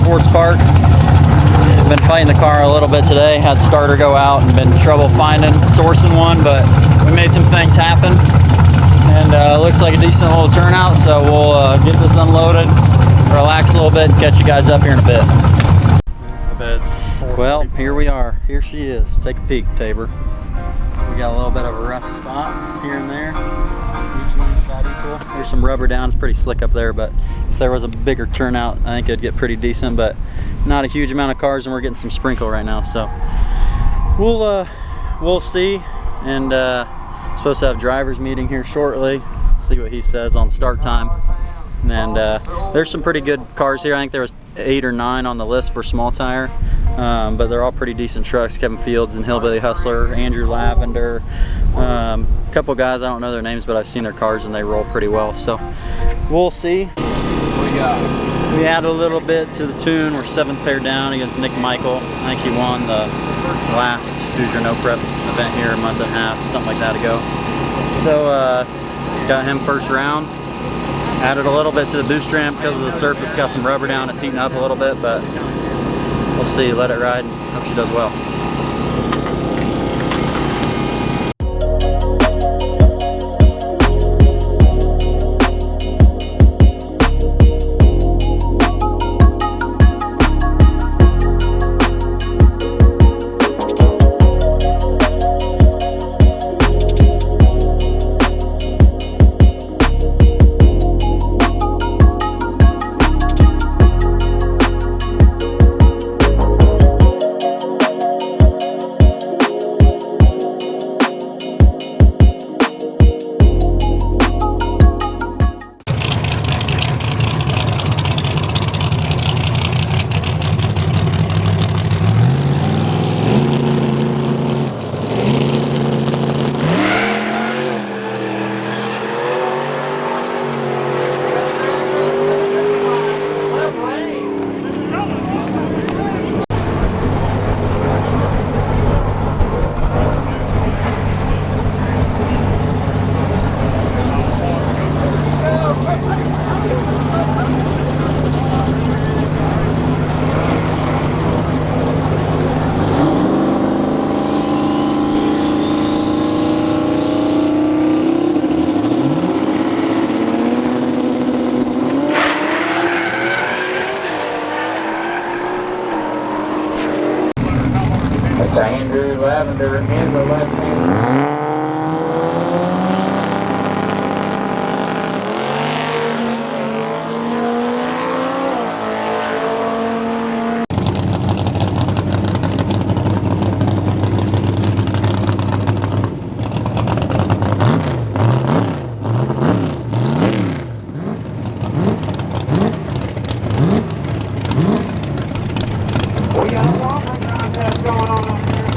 Motorsports park. Been fighting the car a little bit today. Had the starter go out and been in trouble sourcing one, but we made some things happen. And looks like a decent little turnout, so we'll get this unloaded, relax a little bit, and catch you guys up here in a bit. Well, here we are. Here she is. Take a peek, Tabor. We got a little bit of rough spots here and there. Each lane's about equal. There's some rubber down. It's pretty slick up there, but if there was a bigger turnout, I think it'd get pretty decent, but not a huge amount of cars, and we're getting some sprinkle right now, so we'll see. And supposed to have drivers meeting here shortly. See what he says on start time. And there's some pretty good cars here. I think there was 8 or 9 on the list for small tire, but they're all pretty decent trucks. Kevin Fields and Hillbilly Hustler, Andrew Lavender, a couple guys, I don't know their names, but I've seen their cars and they roll pretty well. So we'll see. What we got? We add a little bit to the tune. We're 7th pair down against Nick Michael. I think he won the last Hoosier No Prep event here a month and a half, something like that ago. So got him first round. Added a little bit to the boost ramp because of the surface. Got some rubber down. It's heating up a little bit, but we'll see. Let it ride and hope she does well. Andrew Lavender in the left hand. We got a walking contest going on up there.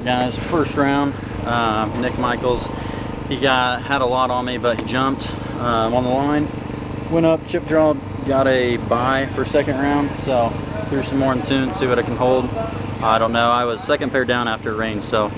guys. First round, Nick Michaels. He had a lot on me, but he jumped on the line, went up, chip drawed, got a bye for second round. So threw some more in tune, see what I can hold. I don't know. I was second pair down after rain, so.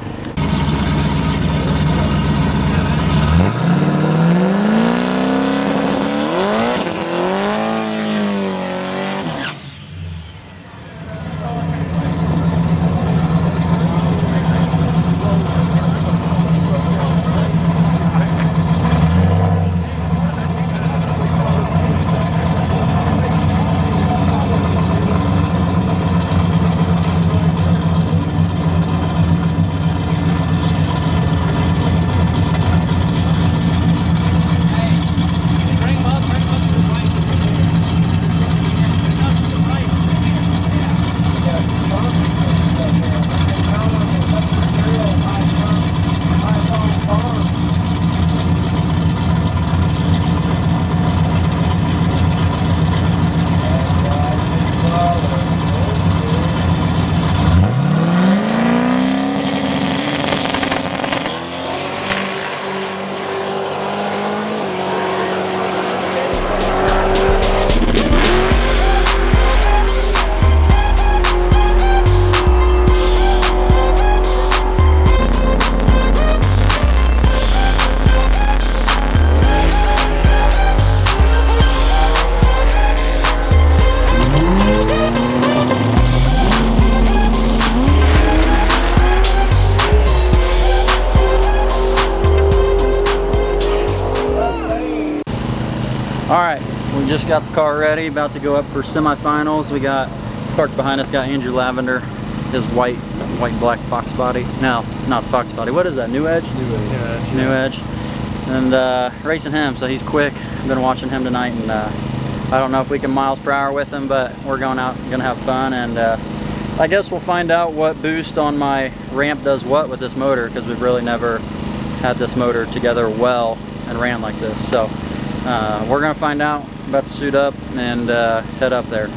Alright, we just got the car ready, about to go up for semifinals. We got, parked behind us, got Andrew Lavender, his white and black Fox body. No, not Fox body. What is that, New Edge? New Edge. And racing him, so he's quick. I've been watching him tonight, and I don't know if we can miles per hour with him, but we're going out, gonna have fun, and I guess we'll find out what boost on my ramp does what with this motor, because we've really never had this motor together well and ran like this. So we're gonna find out. About to suit up and head up there.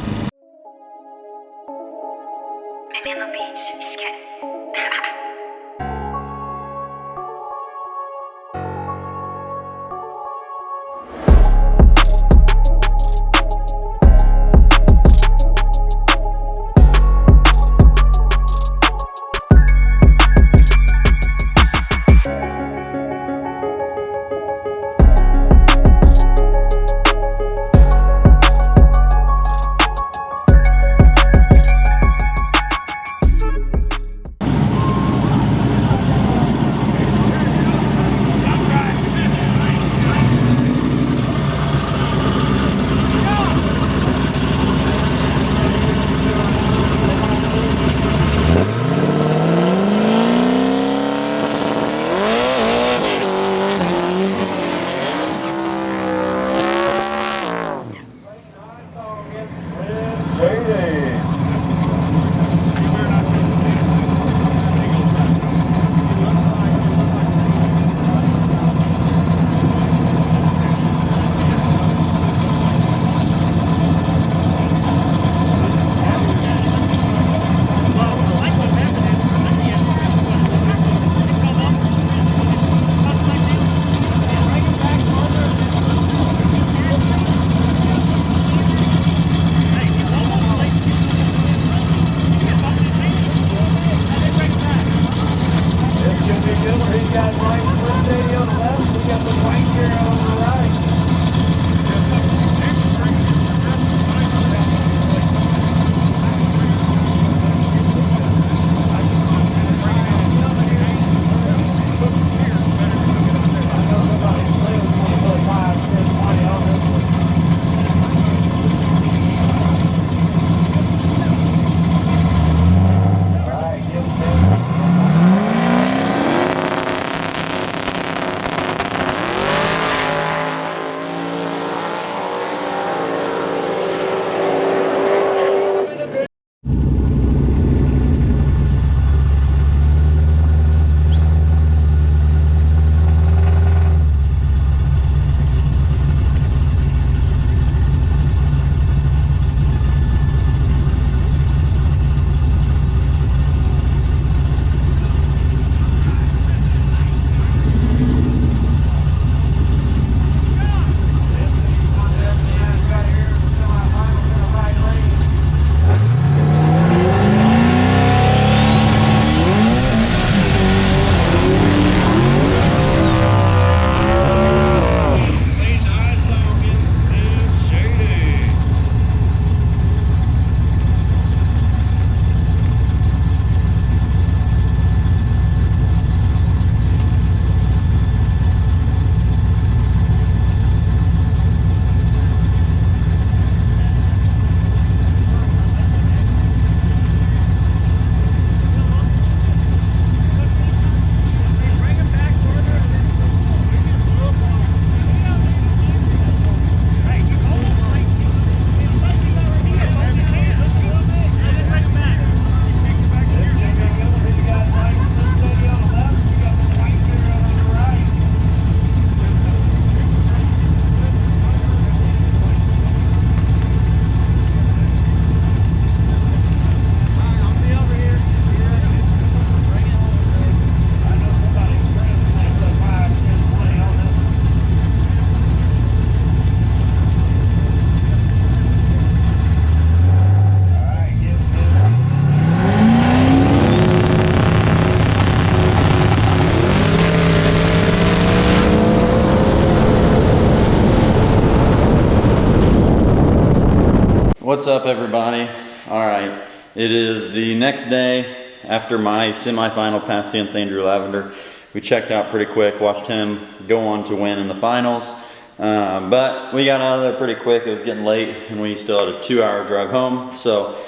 What's up, everybody? All right, it is the next day after my semifinal past St. Andrew Lavender. We checked out pretty quick, watched him go on to win in the finals, but we got out of there pretty quick. It was getting late and we still had a 2-hour drive home. So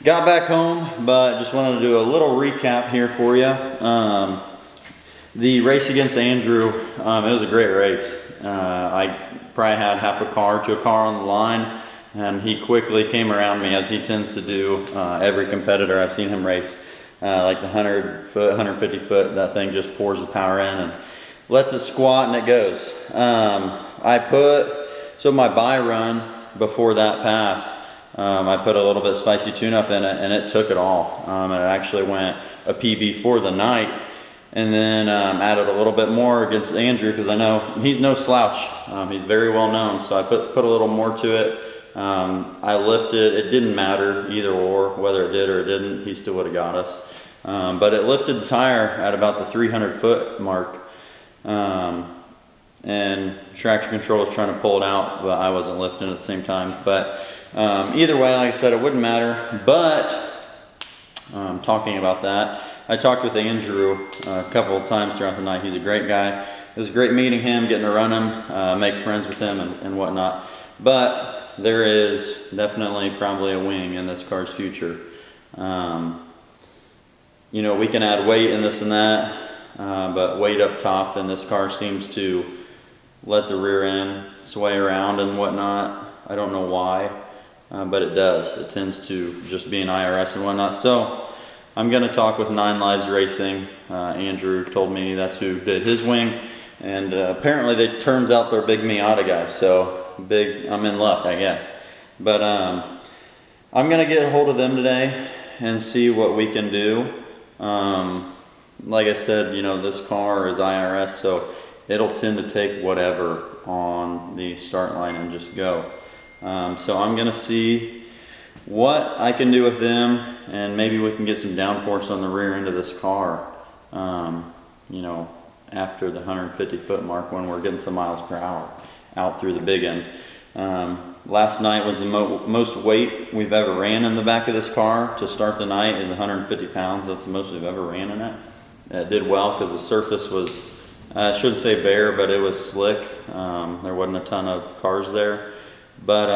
got back home, but just wanted to do a little recap here for you. The race against Andrew, it was a great race. I probably had half a car to a car on the line, and he quickly came around me, as he tends to do every competitor I've seen him race. Like the 100 foot, 150 foot, that thing just pours the power in and lets it squat and it goes. So my buy run before that pass, I put a little bit spicy tune-up in it and it took it all. It actually went a PB for the night, and then added a little bit more against Andrew because I know he's no slouch. He's very well known, so I put a little more to it. I lifted, it didn't matter either or, whether it did or it didn't, he still would have got us. But it lifted the tire at about the 300 foot mark. And traction control was trying to pull it out, but I wasn't lifting at the same time. But either way, like I said, it wouldn't matter. But talking about that, I talked with Andrew a couple of times throughout the night. He's a great guy. It was great meeting him, getting to run him, make friends with him and whatnot. But there is definitely probably a wing in this car's future. You know, we can add weight and this and that, but weight up top, and this car seems to let the rear end sway around and whatnot. I don't know why, but it does. It tends to just be an IRS and whatnot. So I'm going to talk with 9 Lives Racing. Andrew told me that's who did his wing, and apparently it turns out they're big Miata guys. So I'm in luck, I guess. But I'm gonna get a hold of them today and see what we can do. Like I said, you know, this car is IRS, so it'll tend to take whatever on the start line and just go. So I'm gonna see what I can do with them, and maybe we can get some downforce on the rear end of this car, you know, after the 150 foot mark when we're getting some miles per hour out through the big end. Last night was the most weight we've ever ran in the back of this car to start the night is 150 pounds. That's the most we've ever ran in it. It did well because the surface was, I shouldn't say bare, but it was slick. There wasn't a ton of cars there. But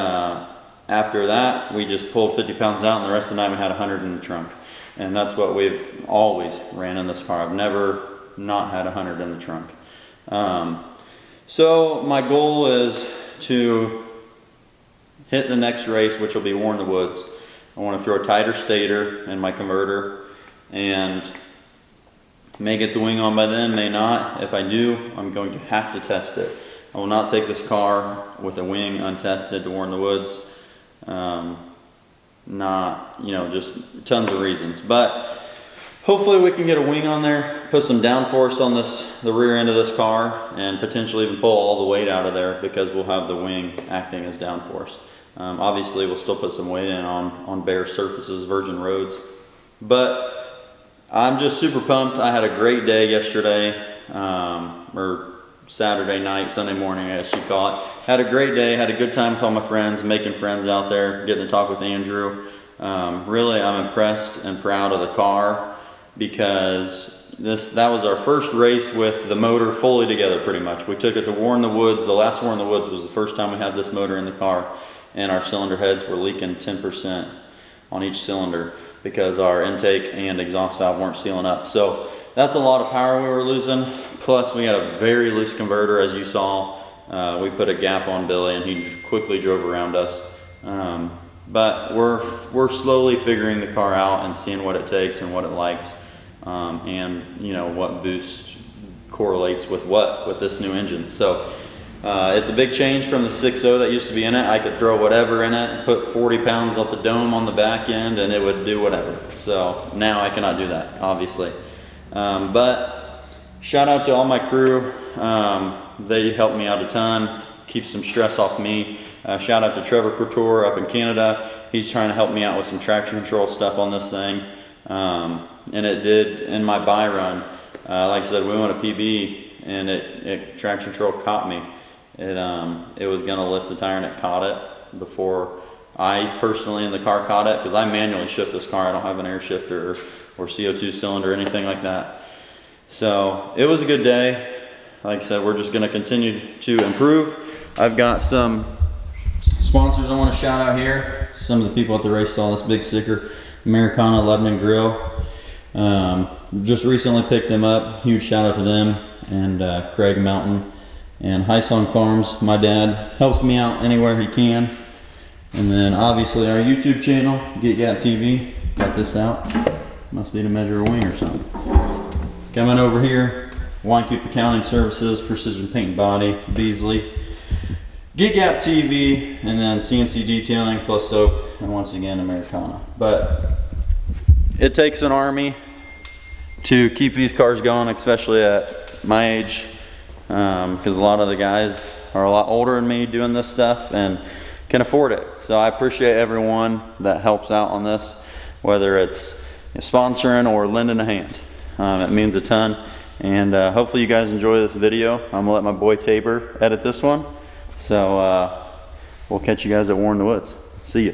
after that, we just pulled 50 pounds out, and the rest of the night we had 100 in the trunk. And that's what we've always ran in this car. I've never not had 100 in the trunk. So my goal is to hit the next race, which will be War in the Woods. I want to throw a tighter stator in my converter and may get the wing on by then, may not. If I do, I'm going to have to test it. I will not take this car with a wing untested to War in the Woods. Not, you know, just tons of reasons. But hopefully we can get a wing on there, put some downforce on the rear end of this car, and potentially even pull all the weight out of there because we'll have the wing acting as downforce. Obviously we'll still put some weight in on bare surfaces, virgin roads. But I'm just super pumped. I had a great day yesterday, or Saturday night, Sunday morning, I guess you call it. Had a great day, had a good time with all my friends, making friends out there, getting to talk with Andrew. Really, I'm impressed and proud of the car, because that was our first race with the motor fully together pretty much. We took it to War in the Woods. The last War in the Woods was the first time we had this motor in the car, and our cylinder heads were leaking 10% on each cylinder because our intake and exhaust valve weren't sealing up. So that's a lot of power we were losing. Plus we had a very loose converter, as you saw. We put a gap on Billy and he quickly drove around us. But we're slowly figuring the car out and seeing what it takes and what it likes. And you know what boost correlates with what with this new engine. So it's a big change from the 6.0 that used to be in it. I could throw whatever in it, put 40 pounds off the dome on the back end, and it would do whatever. So now I cannot do that, obviously. But shout out to all my crew. They helped me out a ton, keep some stress off me. Shout out to Trevor Couture up in Canada. He's trying to help me out with some traction control stuff on this thing. And it did in my buy run. Like I said, we went a PB and traction control caught me. It was gonna lift the tire and it caught it before I personally in the car caught it because I manually shift this car. I don't have an air shifter or CO2 cylinder or anything like that. So it was a good day. Like I said, we're just gonna continue to improve. I've got some sponsors I want to shout out here. Some of the people at the race saw this big sticker, Americana Lebanon Grill. Just recently picked them up. Huge shout out to them and Craig Mountain and High Song Farms. My dad helps me out anywhere he can. And then obviously our YouTube channel, Get Gat TV, got this out. Must be to measure a wing or something. Coming over here, Winecoop Accounting Services, Precision Paint Body, Beasley, Get Gat TV, and then CNC Detailing, plus soap, and once again Americana. But it takes an army to keep these cars going, especially at my age, because a lot of the guys are a lot older than me doing this stuff and can afford it. So I appreciate everyone that helps out on this, whether it's sponsoring or lending a hand. It means a ton. And hopefully you guys enjoy this video. I'm gonna let my boy Tabor edit this one. So we'll catch you guys at War in the Woods. See ya.